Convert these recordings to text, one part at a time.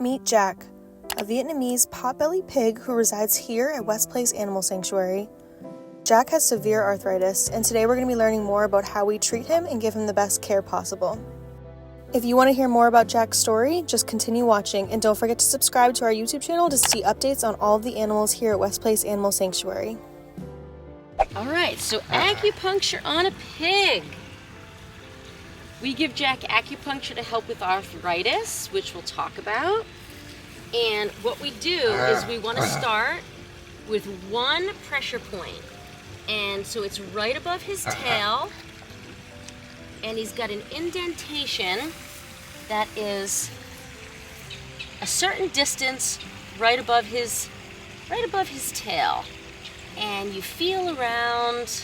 Meet Jack, a Vietnamese potbelly pig who resides here at West Place Animal Sanctuary. Jack has severe arthritis, and today we're going to be learning more about how we treat him and give him the best care possible. If you want to hear more about Jack's story, just continue watching, and don't forget to subscribe to our YouTube channel to see updates on all of the animals here at West Place Animal Sanctuary. Alright, so acupuncture on a pig. We give Jack acupuncture to help with arthritis, which we'll talk about. And what we do is we want to start with one pressure point. And so it's right above his tail. And he's got an indentation that is a certain distance right above his tail. And you feel around,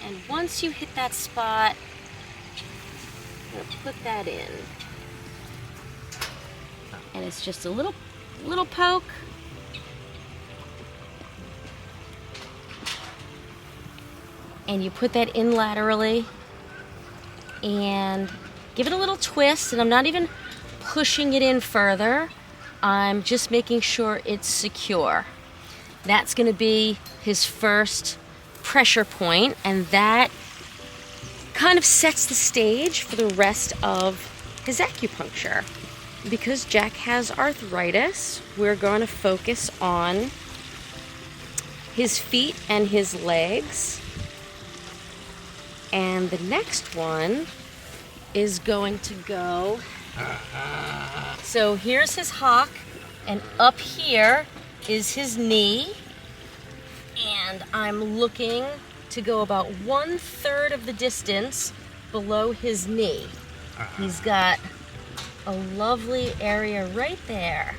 and once you hit that spot, I'm gonna put that in. And it's just a little poke. And you put that in laterally and give it a little twist, and I'm not even pushing it in further. I'm just making sure it's secure. That's going to be his first pressure point, and that kind of sets the stage for the rest of his acupuncture. Because Jack has arthritis, we're going to focus on his feet and his legs. And the next one is going to go, so here's his hock, and up here is his knee, and I'm looking to go about 1/3 of the distance below his knee. He's got a lovely area right there.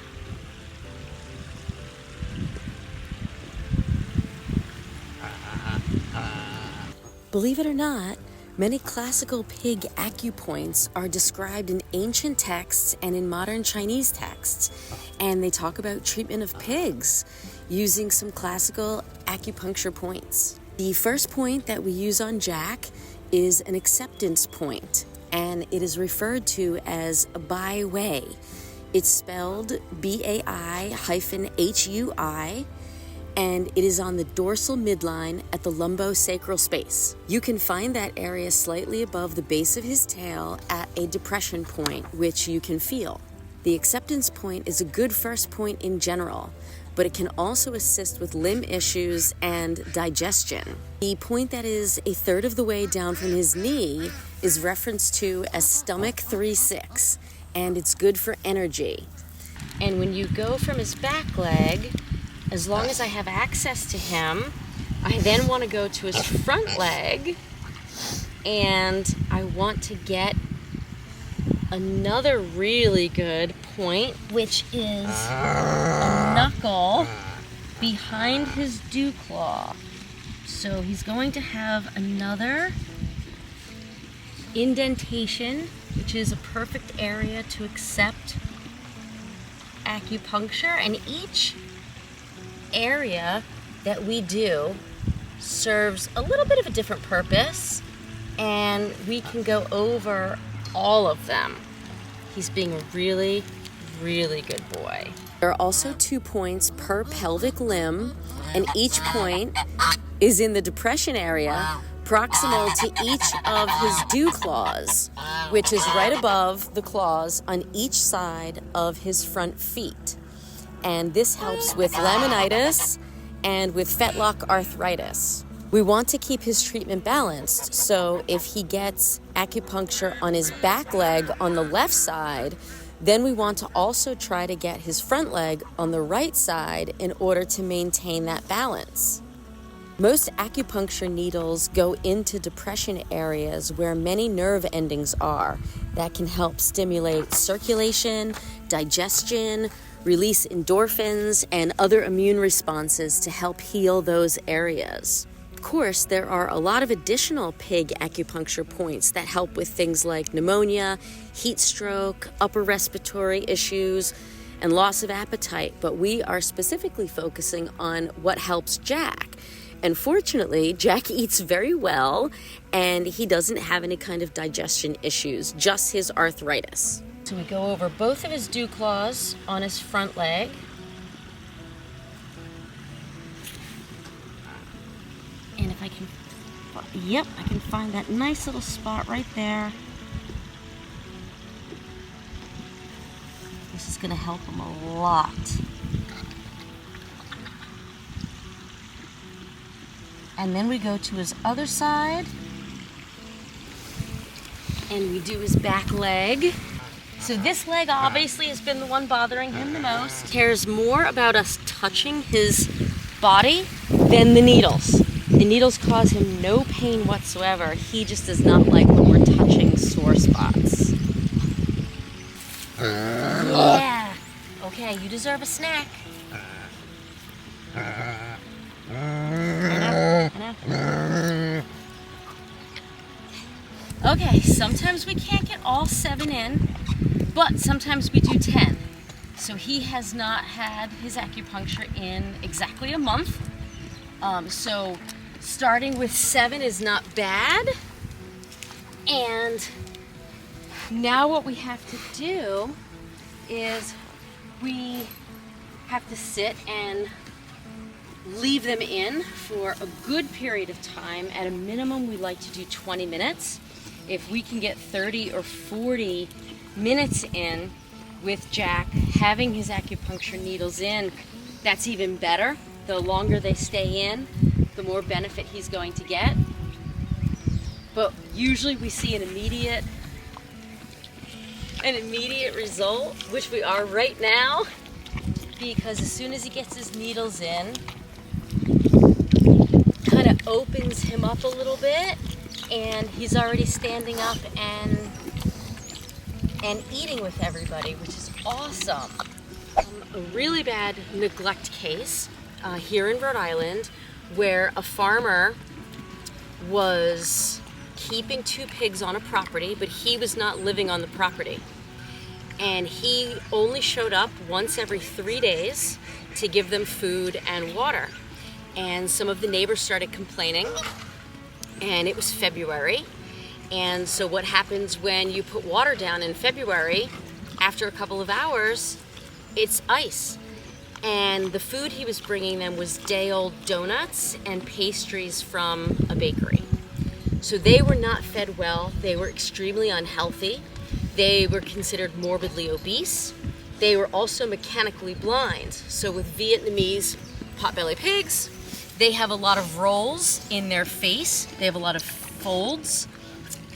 Believe it or not, many classical pig acupoints are described in ancient texts and in modern Chinese texts, and they talk about treatment of pigs using some classical acupuncture points. The first point that we use on Jack is an acceptance point, and it is referred to as Bai Wei. It's spelled BAI-HUI, and it is on the dorsal midline at the lumbosacral space. You can find that area slightly above the base of his tail at a depression point, which you can feel. The acceptance point is a good first point in general, but it can also assist with limb issues and digestion. The point that is 1/3 of the way down from his knee is referenced to as stomach 3-6, and it's good for energy. And when you go from his back leg, as long as I have access to him, I then want to go to his front leg, and I want to get another really good point, which is a knuckle behind his dew claw. So he's going to have another indentation, which is a perfect area to accept acupuncture, and each area that we do serves a little bit of a different purpose, and we can go over all of them. He's being a really, really good boy. There are also 2 points per pelvic limb, and each point is in the depression area proximal to each of his dew claws, which is right above the claws on each side of his front feet. And this helps with laminitis and with fetlock arthritis. We want to keep his treatment balanced, so if he gets acupuncture on his back leg on the left side, then we want to also try to get his front leg on the right side in order to maintain that balance. Most acupuncture needles go into depression areas where many nerve endings are that can help stimulate circulation, digestion, release endorphins, and other immune responses to help heal those areas. Of course, there are a lot of additional pig acupuncture points that help with things like pneumonia, heat stroke, upper respiratory issues, and loss of appetite, but we are specifically focusing on what helps Jack. And fortunately, Jack eats very well, and he doesn't have any kind of digestion issues, just his arthritis. So we go over both of his dew claws on his front leg. And if I can, yep, I can find that nice little spot right there. This is gonna help him a lot. And then we go to his other side and we do his back leg. So this leg obviously has been the one bothering him the most. Cares more about us touching his body than the needles. The needles cause him no pain whatsoever. He just does not like when we're touching sore spots. Yeah. Okay, you deserve a snack. I know. Okay, sometimes we can't get all 7 in, but sometimes we do 10. So he has not had his acupuncture in exactly a month. So starting with 7 is not bad. And now what we have to do is we have to sit and leave them in for a good period of time. At a minimum, we like to do 20 minutes. If we can get 30 or 40 minutes in with Jack having his acupuncture needles in, that's even better. The longer they stay in, the more benefit he's going to get. But usually we see an immediate result, which we are right now, because as soon as he gets his needles in, kind of opens him up a little bit, and he's already standing up and eating with everybody, which is awesome. A really bad neglect case here in Rhode Island, where a farmer was keeping 2 pigs on a property, but he was not living on the property. And he only showed up once every 3 days to give them food and water. And some of the neighbors started complaining, and it was February. And so what happens when you put water down in February, after a couple of hours, it's ice. And the food he was bringing them was day-old donuts and pastries from a bakery. So they were not fed well. They were extremely unhealthy. They were considered morbidly obese. They were also mechanically blind. So with Vietnamese potbelly pigs, they have a lot of rolls in their face. They have a lot of folds.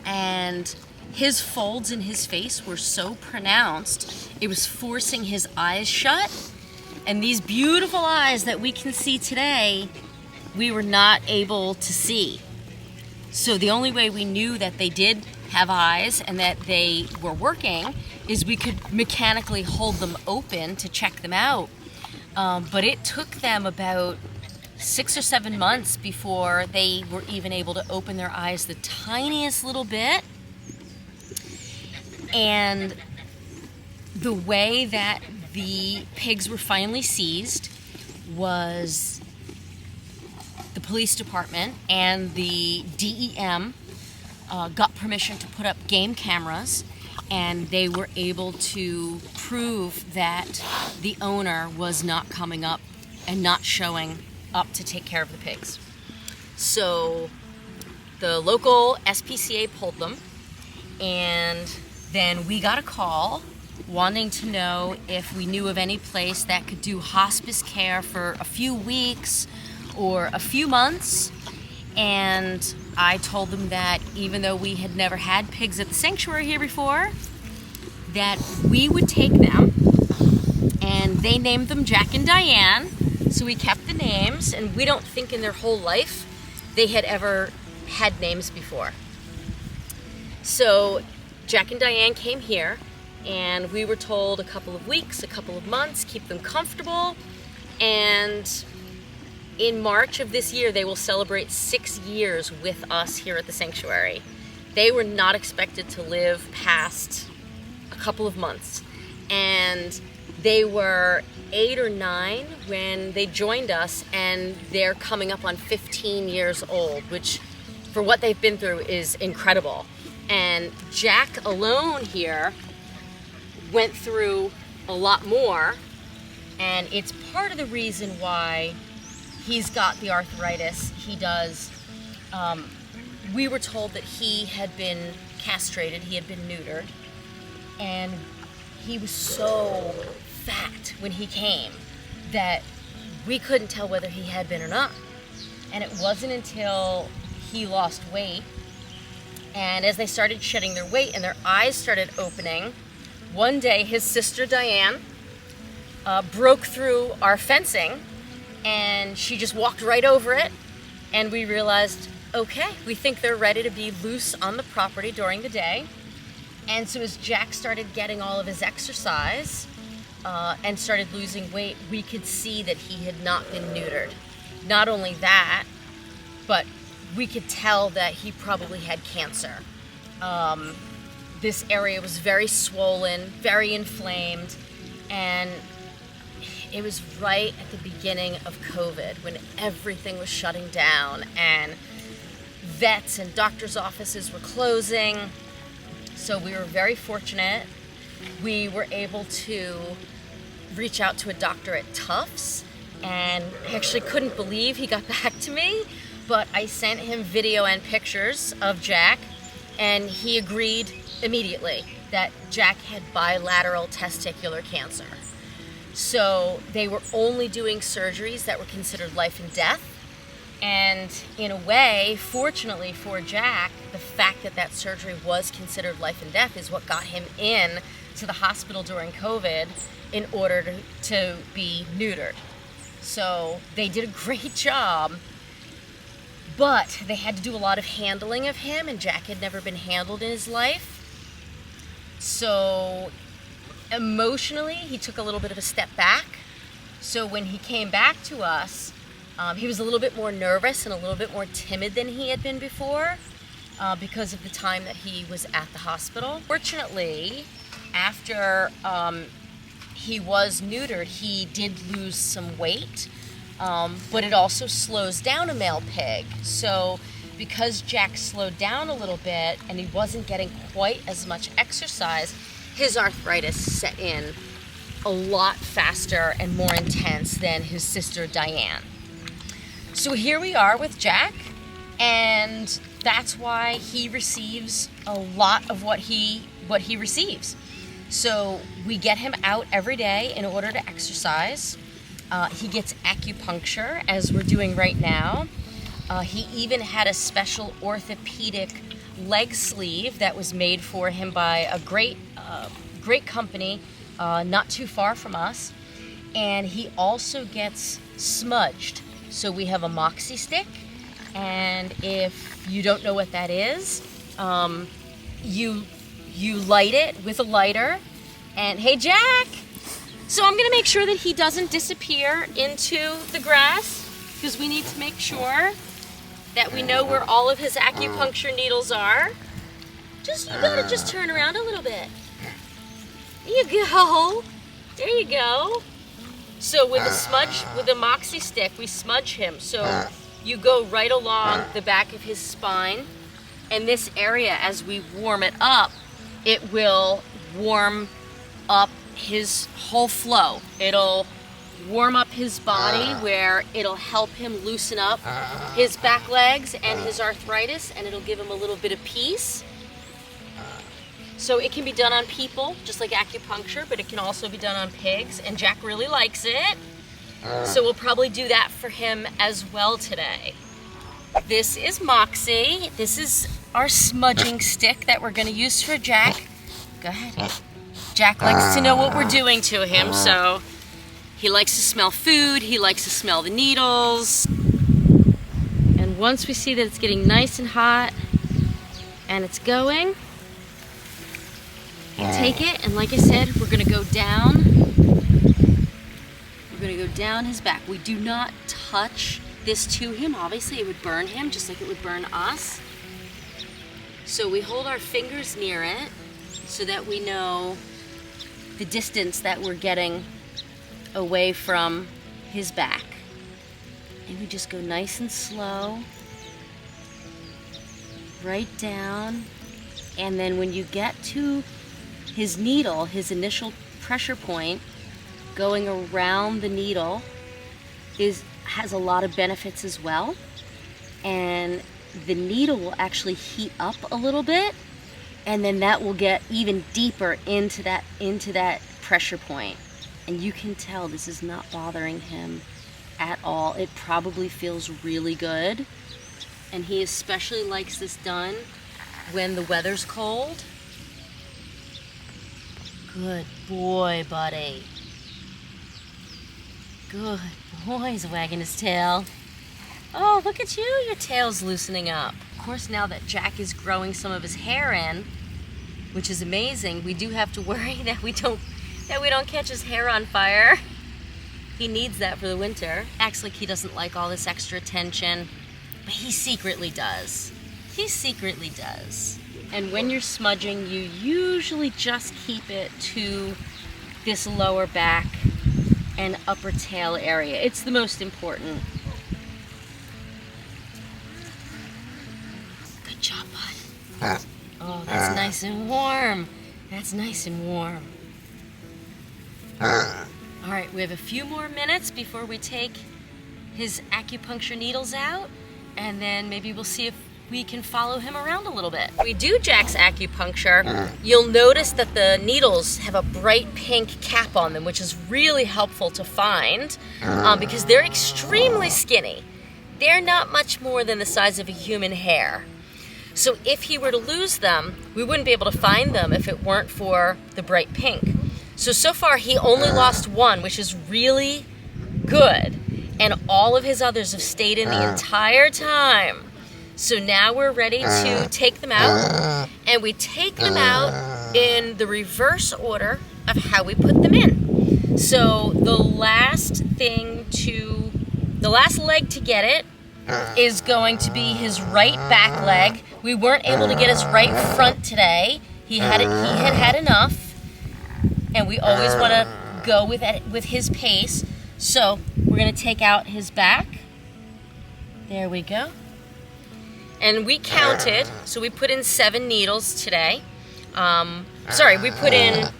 And his folds in his face were so pronounced, it was forcing his eyes shut. And these beautiful eyes that we can see today, we were not able to see. So the only way we knew that they did have eyes and that they were working is we could mechanically hold them open to check them out. But it took them about 6 or 7 months before they were even able to open their eyes the tiniest little bit. And the way that the pigs were finally seized was the police department and the DEM got permission to put up game cameras, and they were able to prove that the owner was not coming up and not showing up to take care of the pigs. So the local SPCA pulled them, and then we got a call wanting to know if we knew of any place that could do hospice care for a few weeks or a few months. And I told them that even though we had never had pigs at the sanctuary here before, that we would take them. And they named them Jack and Diane. So we kept the names, and we don't think in their whole life they had ever had names before. So Jack and Diane came here, and we were told a couple of weeks, a couple of months, keep them comfortable. And in March of this year, they will celebrate 6 years with us here at the sanctuary. They were not expected to live past a couple of months. And they were 8 or 9 when they joined us, and they're coming up on 15 years old, which for what they've been through is incredible. And Jack alone here went through a lot more, and it's part of the reason why he's got the arthritis. He does. We were told that he had been castrated, he had been neutered, and he was so fat when he came that we couldn't tell whether he had been or not. And it wasn't until he lost weight, and as they started shedding their weight and their eyes started opening, one day his sister Diane broke through our fencing, and she just walked right over it, and we realized, okay, we think they're ready to be loose on the property during the day. And so as Jack started getting all of his exercise and started losing weight, we could see that he had not been neutered. Not only that, but we could tell that he probably had cancer. This area was very swollen, very inflamed, and it was right at the beginning of COVID when everything was shutting down and vets and doctors' offices were closing. So we were very fortunate. We were able to reach out to a doctor at Tufts, and I actually couldn't believe he got back to me, but I sent him video and pictures of Jack, and he agreed immediately that Jack had bilateral testicular cancer. So they were only doing surgeries that were considered life and death. And in a way, fortunately for Jack, the fact that that surgery was considered life and death is what got him in to the hospital during COVID in order to be neutered. So they did a great job, but they had to do a lot of handling of him, and Jack had never been handled in his life. So emotionally, he took a little bit of a step back. So when he came back to us, he was a little bit more nervous and a little bit more timid than he had been before because of the time that he was at the hospital. Fortunately, after he was neutered, he did lose some weight, but it also slows down a male pig. So because Jack slowed down a little bit and he wasn't getting quite as much exercise, his arthritis set in a lot faster and more intense than his sister Diane. So here we are with Jack, and that's why he receives a lot of what he receives. So we get him out every day in order to exercise. He gets acupuncture, as we're doing right now. He even had a special orthopedic leg sleeve that was made for him by a great company not too far from us. And he also gets smudged. So we have a moxie stick, and if you don't know what that is, you light it with a lighter. And hey, Jack! So I'm gonna make sure that he doesn't disappear into the grass, because we need to make sure that we know where all of his acupuncture needles are. You gotta just turn around a little bit. There you go. There you go. So with a moxie stick, we smudge him. So you go right along the back of his spine, and this area, as we warm it up, it will warm up his whole flow. It'll warm up his body, where it'll help him loosen up his back legs and his arthritis, and it'll give him a little bit of peace. So it can be done on people, just like acupuncture, but it can also be done on pigs, and Jack really likes it. So we'll probably do that for him as well today. This is Moxie. This is our smudging stick that we're gonna use for Jack. Go ahead. Jack likes to know what we're doing to him, so he likes to smell food, he likes to smell the needles. And once we see that it's getting nice and hot and it's going, we'll take it, and like I said, we're gonna go down. We're gonna go down his back. We do not touch this to him. Obviously, it would burn him just like it would burn us. So we hold our fingers near it so that we know the distance that we're getting away from his back. And we just go nice and slow, right down. And then when you get to his needle, his initial pressure point, going around the needle has a lot of benefits as well. And the needle will actually heat up a little bit, and then that will get even deeper into that pressure point. And you can tell this is not bothering him at all. It probably feels really good. And he especially likes this done when the weather's cold. Good boy, buddy. Good boy. He's wagging his tail. Oh, look at you. Your tail's loosening up. Of course, now that Jack is growing some of his hair in, which is amazing, we do have to worry that we don't catch his hair on fire. He needs that for the winter. Acts like he doesn't like all this extra attention, but he secretly does. He secretly does. And when you're smudging, you usually just keep it to this lower back and upper tail area. It's the most important. Good job, bud. Oh, that's nice and warm. That's nice and warm. All right, we have a few more minutes before we take his acupuncture needles out, and then maybe we'll see if we can follow him around a little bit. We do Jack's acupuncture. You'll notice that the needles have a bright pink cap on them, which is really helpful to find because they're extremely skinny. They're not much more than the size of a human hair. So if he were to lose them, we wouldn't be able to find them if it weren't for the bright pink. So far he only lost one, which is really good. And all of his others have stayed in the entire time. So now we're ready to take them out, and we take them out in the reverse order of how we put them in. So the last leg to get it is going to be his right back leg. We weren't able to get his right front today. He had enough, and we always want to go with his pace. So we're going to take out his back. There we go. And we counted, so we put in 7 needles today. We put in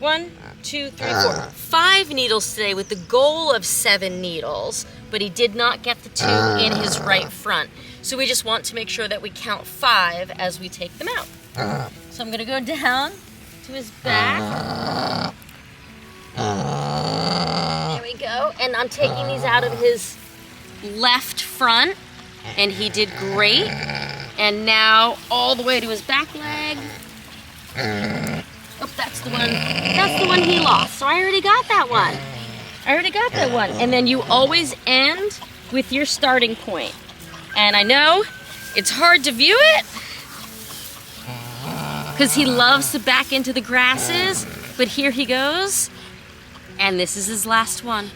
5 needles today with the goal of 7 needles, but he did not get the 2 in his right front. So we just want to make sure that we count 5 as we take them out. So I'm gonna go down to his back. There we go. And I'm taking these out of his left front. And he did great. And now all the way to his back leg. Oh, that's the one he lost. So I already got that one. And then you always end with your starting point. And I know it's hard to view it because he loves to back into the grasses, but here he goes. And this is his last one.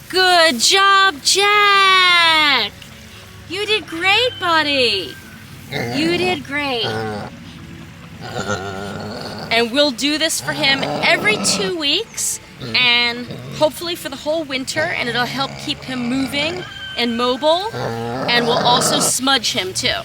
Good job, Jack! You did great, buddy. You did great. And we'll do this for him every 2 weeks and hopefully for the whole winter, and it'll help keep him moving and mobile, and we'll also smudge him too.